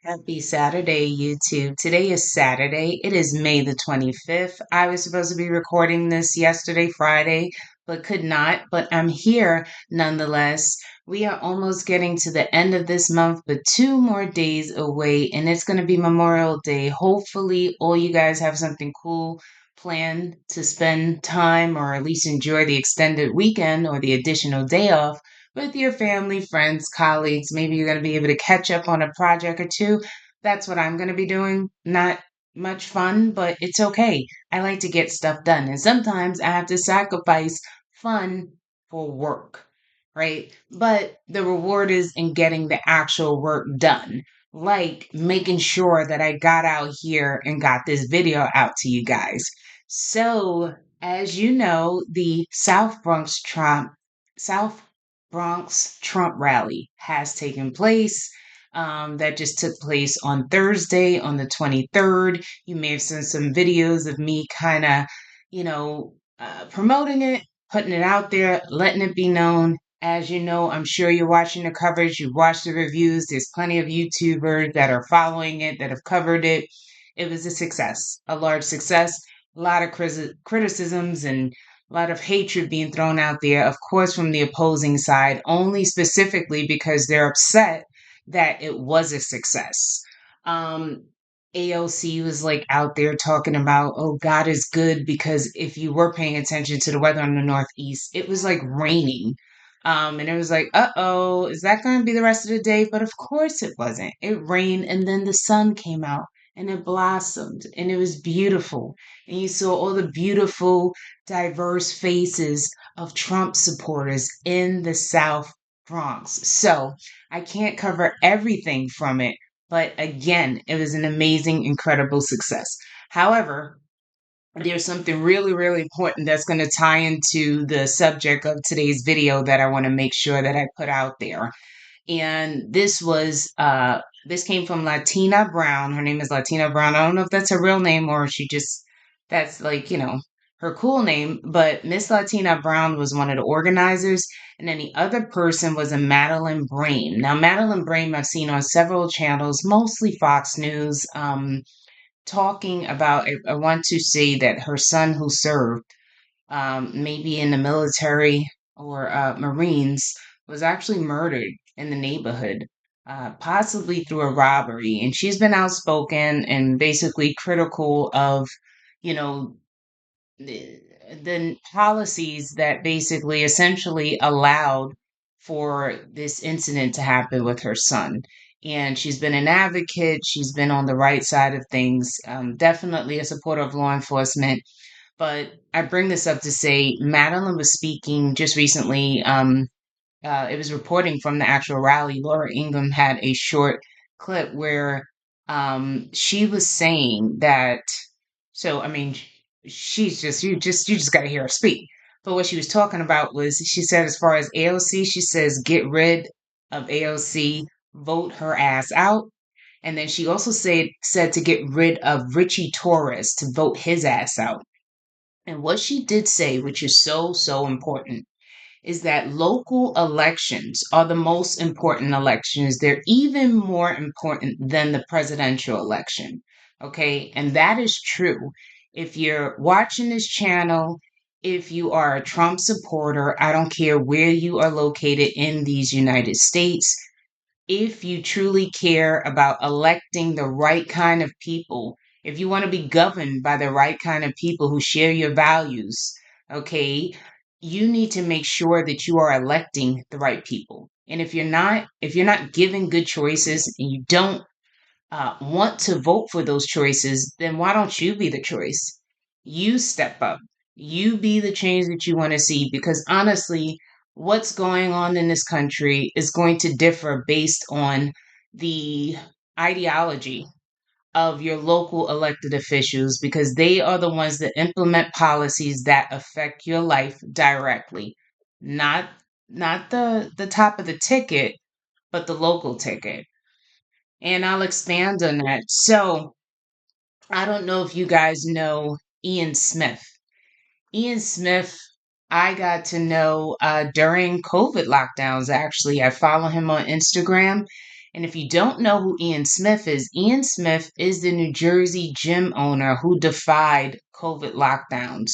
Happy Saturday, YouTube. Today is Saturday. It is May the 25th. I was supposed to be recording this yesterday, Friday, but could not. But I'm here nonetheless. We are almost getting to the end of this month, but 2 more days away, and it's going to be Memorial Day. Hopefully, all you guys have something cool planned to spend time or at least enjoy the extended weekend or the additional day off with your family, friends, colleagues. Maybe you're going to be able to catch up on a project or two. That's what I'm going to be doing. Not much fun, but it's okay. I like to get stuff done. And sometimes I have to sacrifice fun for work, right? But the reward is in getting the actual work done, like making sure that I got out here and got this video out to you guys. So, as you know, the South Bronx Trump rally has taken place. That just took place on Thursday, on the 23rd. You may have seen some videos of me kind of, promoting it, putting it out there, letting it be known. As you know, I'm sure you're watching the coverage, you've watched the reviews. There's plenty of YouTubers that are following it, that have covered it. It was a success, a large success, a lot of criticisms and a lot of hatred being thrown out there, of course, from the opposing side, only specifically because they're upset that it was a success. Um, AOC was like out there talking about, oh, God is good, because if you were paying attention to the weather in the Northeast, it was like raining. And it was like, uh-oh, is that going to be the rest of the day? But of course it wasn't. It rained and then the sun came out and it blossomed and it was beautiful. And you saw all the beautiful diverse faces of Trump supporters in the South Bronx. So I can't cover everything from it, but again, it was an amazing, incredible success. However, there's something really, really important that's going to tie into the subject of today's video that I want to make sure that I put out there. And this came from Latina Brown. Her name is Latina Brown. I don't know if that's her real name or she just that's like, her cool name, but Miss Latina Brown was one of the organizers, and then the other person was a Madeline Brain. Now, Madeline Brain I've seen on several channels, mostly Fox News, talking about. I want to say that her son, who served maybe in the military or Marines, was actually murdered in the neighborhood, possibly through a robbery. And she's been outspoken and basically critical of, you know, the, the policies that basically essentially allowed for this incident to happen with her son. And she's been an advocate. She's been on the right side of things, definitely a supporter of law enforcement. But I bring this up to say Madeline was speaking just recently. It was reporting from the actual rally. Laura Ingham had a short clip where she was saying that. So I mean, she's just you just got to hear her speak. But what she was talking about was she said as far as AOC, she says get rid of AOC, vote her ass out. And then she also said to get rid of Richie Torres, to vote his ass out. And what she did say, which is so, so important, is that local elections are the most important elections. They're even more important than the presidential election. Okay. And that is true. If you're watching this channel, if you are a Trump supporter, I don't care where you are located in these United States, if you truly care about electing the right kind of people, if you want to be governed by the right kind of people who share your values, okay, you need to make sure that you are electing the right people. And if you're not giving good choices and you don't want to vote for those choices, then why don't you be the choice? You step up. You be the change that you want to see, because honestly, what's going on in this country is going to differ based on the ideology of your local elected officials, because they are the ones that implement policies that affect your life directly. Not not the top of the ticket, but the local ticket. And I'll expand on that. So, I don't know if you guys know Ian Smith. Ian Smith, I got to know during COVID lockdowns, actually. I follow him on Instagram, And if you don't know who Ian Smith is the New Jersey gym owner who defied COVID lockdowns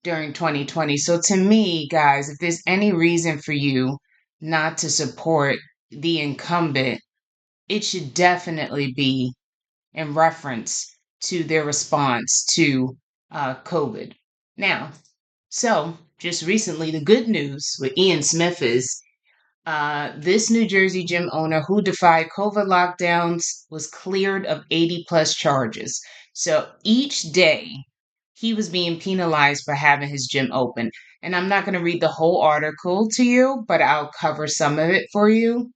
during 2020. So to me, guys, if there's any reason for you not to support the incumbent, it should definitely be in reference to their response to COVID. Now, so just recently, the good news with Ian Smith is this New Jersey gym owner who defied COVID lockdowns was cleared of 80 plus charges. So each day he was being penalized for having his gym open. And I'm not going to read the whole article to you, but I'll cover some of it for you.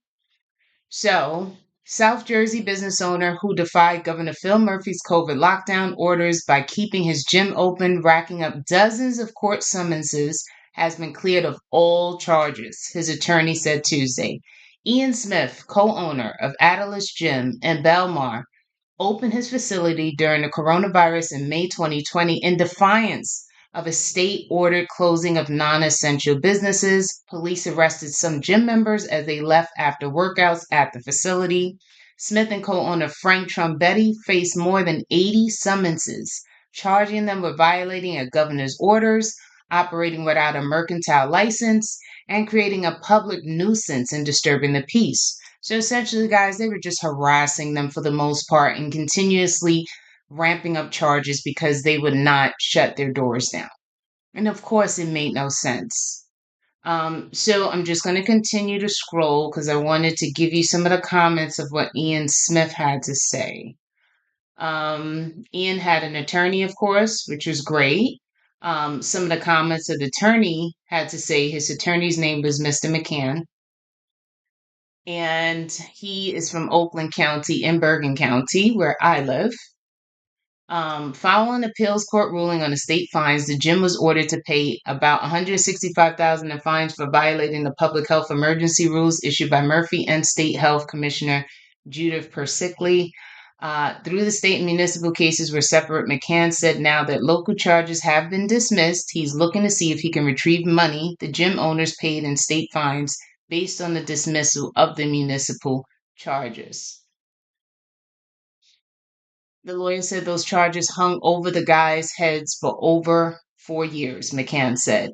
So, South Jersey business owner who defied Governor Phil Murphy's COVID lockdown orders by keeping his gym open, racking up dozens of court summonses, has been cleared of all charges, his attorney said Tuesday. Ian Smith, co owner of Atilis Gym in Bellmawr, opened his facility during the coronavirus in May 2020 in defiance of a state ordered closing of non essential businesses. Police arrested some gym members as they left after workouts at the facility. Smith and co owner Frank Trombetti faced more than 80 summonses, charging them with violating a governor's orders, operating without a mercantile license, and creating a public nuisance and disturbing the peace. So essentially, guys, they were just harassing them for the most part and continuously ramping up charges because they would not shut their doors down. And of course, it made no sense. So I'm just going to continue to scroll because I wanted to give you some of the comments of what Ian Smith had to say. Ian had an attorney, of course, which was great. Some of the comments of the attorney had to say his attorney's name was Mr. McCann, and he is from Oakland County in Bergen County, where I live. Following appeals court ruling on the state fines, the gym was ordered to pay about $165,000 in fines for violating the public health emergency rules issued by Murphy and State Health Commissioner Judith Persickley. Through the state and municipal cases were separate, McCann said now that local charges have been dismissed. He's looking to see if he can retrieve money the gym owners paid in state fines based on the dismissal of the municipal charges. The lawyer said those charges hung over the guys' heads for over 4 years, McCann said.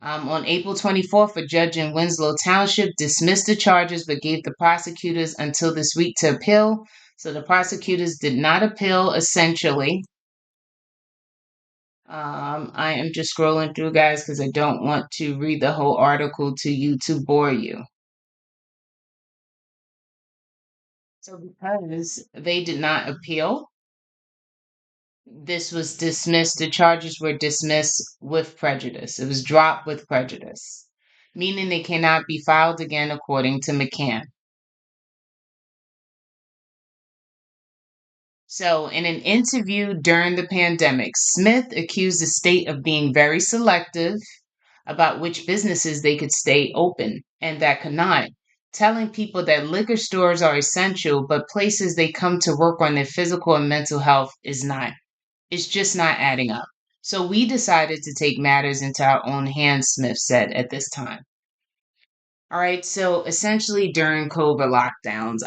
On April 24th, a judge in Winslow Township dismissed the charges but gave the prosecutors until this week to appeal. So the prosecutors did not appeal, essentially. I am just scrolling through, guys, because I don't want to read the whole article to you to bore you. So because they did not appeal, this was dismissed. The charges were dismissed with prejudice. It was dropped with prejudice, meaning they cannot be filed again, according to McCann. So, in an interview during the pandemic, Smith accused the state of being very selective about which businesses they could stay open and that could not, telling people that liquor stores are essential, but places they come to work on their physical and mental health is not. It's just not adding up. So we decided to take matters into our own hands, Smith said at this time. All right, so essentially during COVID lockdowns,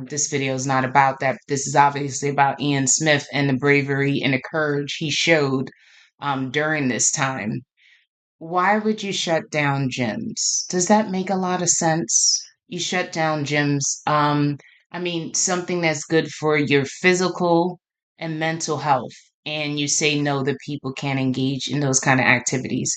this video is not about that. This is obviously about Ian Smith and the bravery and the courage he showed during this time. Why would you shut down gyms? Does that make a lot of sense? You shut down gyms. I mean, something that's good for your physical and mental health, and you say no, that people can't engage in those kind of activities.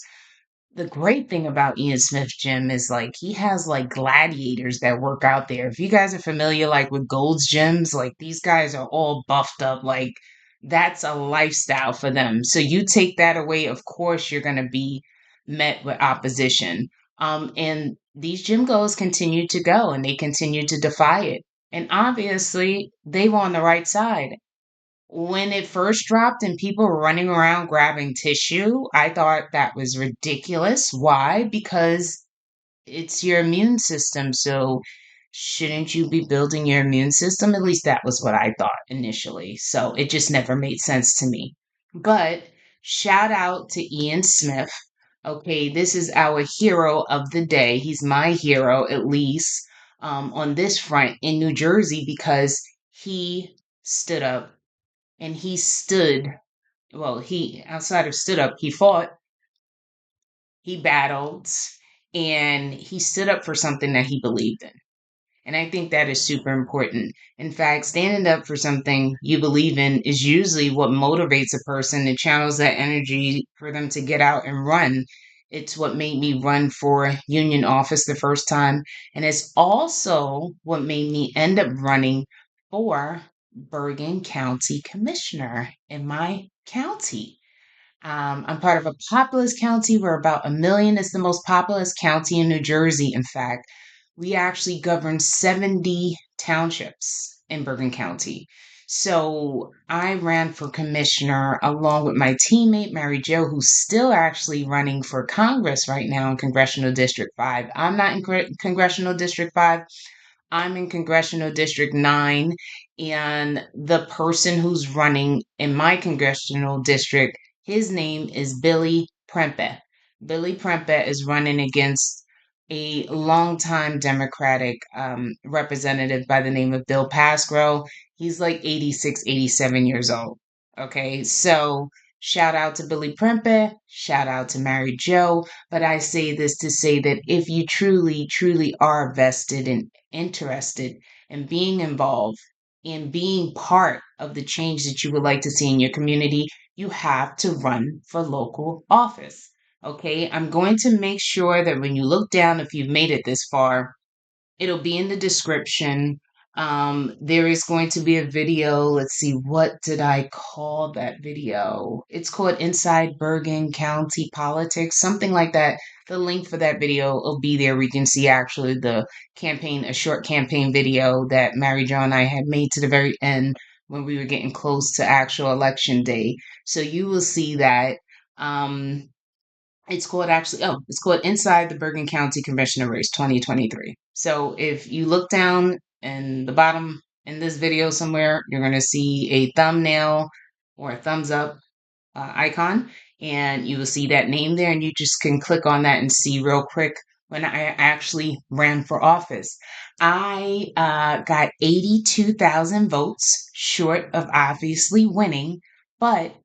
The great thing about Ian Smith Gym is like he has like gladiators that work out there. If you guys are familiar like with Gold's gyms, like these guys are all buffed up. Like that's a lifestyle for them. So you take that away, of course you're gonna be met with opposition. And these gym goers continue to go and they continue to defy it. And obviously they were on the right side. When it first dropped and people were running around grabbing tissue, I thought that was ridiculous. Why? Because it's your immune system. So shouldn't you be building your immune system? At least that was what I thought initially. So it just never made sense to me. But shout out to Ian Smith. Okay, this is our hero of the day. He's my hero, at least. on this front in New Jersey because he stood up and he stood. Well, he outside of stood up, he fought, he battled, and he stood up for something that he believed in. And I think that is super important. In fact, standing up for something you believe in is usually what motivates a person and channels that energy for them to get out and run. It's what made me run for union office the first time. And it's also what made me end up running for Bergen County Commissioner in my county. I'm part of a populous county. We're about 1 million. It's the most populous county in New Jersey, in fact. We actually govern 70 townships in Bergen County. So I ran for commissioner along with my teammate, Mary Jo, who's still actually running for Congress right now in Congressional District 5. I'm not in Congressional District 5. I'm in Congressional District 9, and the person who's running in my congressional district, his name is Billy Prempeh. Billy Prempeh is running against a longtime Democratic representative by the name of Bill Pascrell. He's like 86, 87 years old. Okay, so shout out to Billy Prempeh, shout out to Mary Jo. But I say this to say that if you truly, truly are vested and interested in being involved, in being part of the change that you would like to see in your community, you have to run for local office. Okay, I'm going to make sure that when you look down, if you've made it this far, it'll be in the description. There is going to be a video. Let's see, what did I call that video? It's called Inside Bergen County Politics, something like that. The link for that video will be there. We can see actually the campaign, a short campaign video that Mary Jo and I had made to the very end when we were getting close to actual election day. So you will see that. It's called Inside the Bergen County Commissioner Race 2023. So if you look down in the bottom in this video somewhere, you're going to see a thumbnail or a thumbs up icon, and you will see that name there, and you just can click on that and see real quick when I actually ran for office. I got 82,000 votes, short of obviously winning, but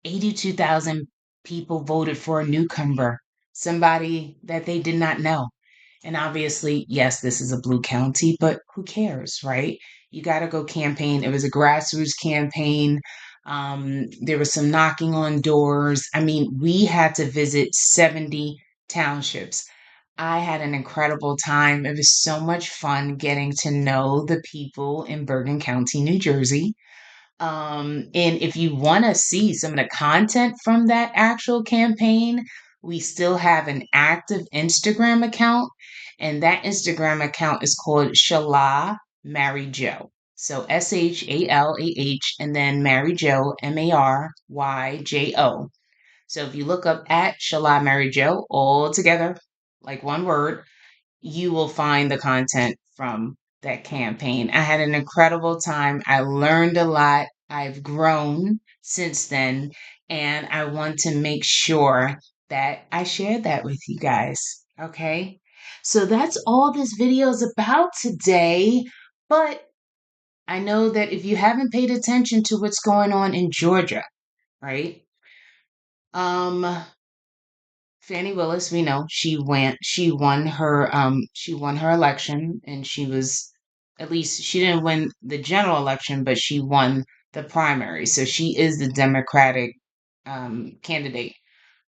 82,000 people voted for a newcomer, somebody that they did not know. And obviously, yes, this is a blue county, but who cares, right? You got to go campaign. It was a grassroots campaign. There was some knocking on doors. I mean, we had to visit 70 townships. I had an incredible time. It was so much fun getting to know the people in Bergen County, New Jersey. And if you want to see some of the content from that actual campaign, we still have an active Instagram account, and that Instagram account is called Shala Mary Jo. So SHALAH and then Mary Jo, MARYJO. So if you look up at Shala Mary Jo all together, like one word, you will find the content from that campaign. I had an incredible time. I learned a lot. I've grown since then, and I want to make sure that I share that with you guys. Okay? So that's all this video is about today. But I know that if you haven't paid attention to what's going on in Georgia, right? Um, Fannie Willis, we know she won her election, and she was, at least she didn't win the general election, but she won the primary. So she is the Democratic candidate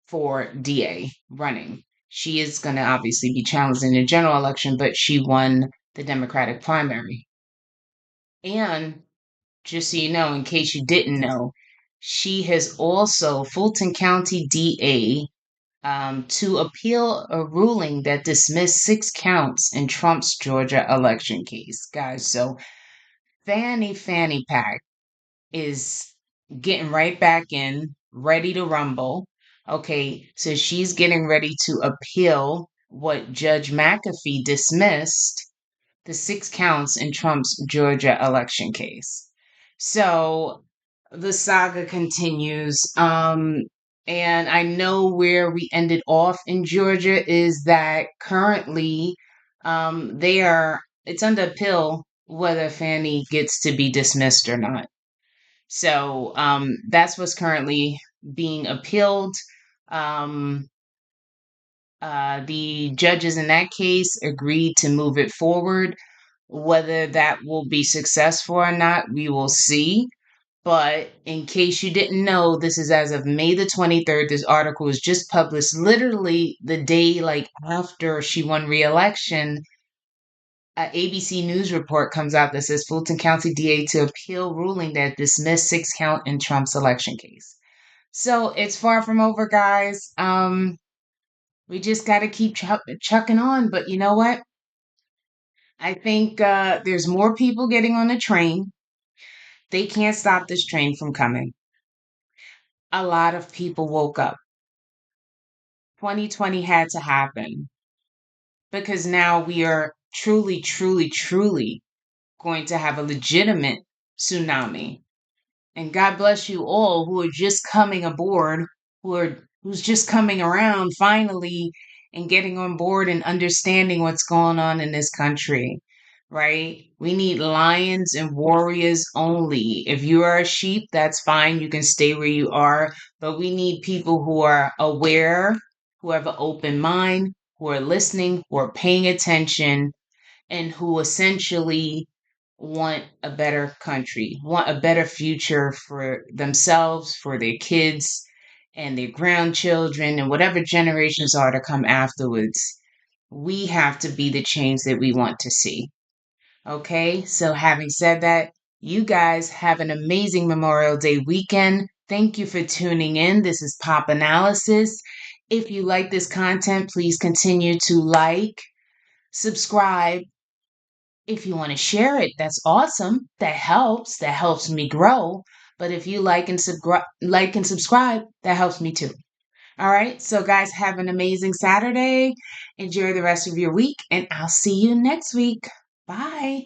for DA running. She is going to obviously be challenged in the general election, but she won the Democratic primary. And just so you know, in case you didn't know, she has also Fulton County DA to appeal a ruling that dismissed 6 counts in Trump's Georgia election case, guys. So Fanny Pack is getting right back in, ready to rumble. Okay, so she's getting ready to appeal what Judge McAfee dismissed, the 6 counts in Trump's Georgia election case. So the saga continues. And I know where we ended off in Georgia is that currently they are it's under appeal whether Fanny gets to be dismissed or not. So that's what's currently being appealed. Um, the judges in that case agreed to move it forward. Whether that will be successful or not, we will see. But in case you didn't know, this is as of May the 23rd. This article was just published literally the day like after she won re-election. An ABC News report comes out that says Fulton County DA to appeal ruling that dismissed 6 count in Trump's election case. So it's far from over, guys. We just got to keep chucking on. But you know what? I think there's more people getting on the train. They can't stop this train from coming. A lot of people woke up. 2020 had to happen because now we are truly, truly, truly going to have a legitimate tsunami. And God bless you all who are just coming aboard, who's just coming around finally and getting on board and understanding what's going on in this country, right? We need lions and warriors only. If you are a sheep, that's fine. You can stay where you are. But we need people who are aware, who have an open mind, who are listening, who are paying attention, and who essentially want a better country, want a better future for themselves, for their kids, and their grandchildren, and whatever generations are to come afterwards. We have to be the change that we want to see. Okay, so having said that, you guys have an amazing Memorial Day weekend. Thank you for tuning in. This is Pop Analysis. If you like this content, please continue to like, subscribe. If you want to share it, that's awesome. That helps. That helps me grow. But if you like and subscribe, that helps me too. All right. So guys, have an amazing Saturday. Enjoy the rest of your week, and I'll see you next week. Bye.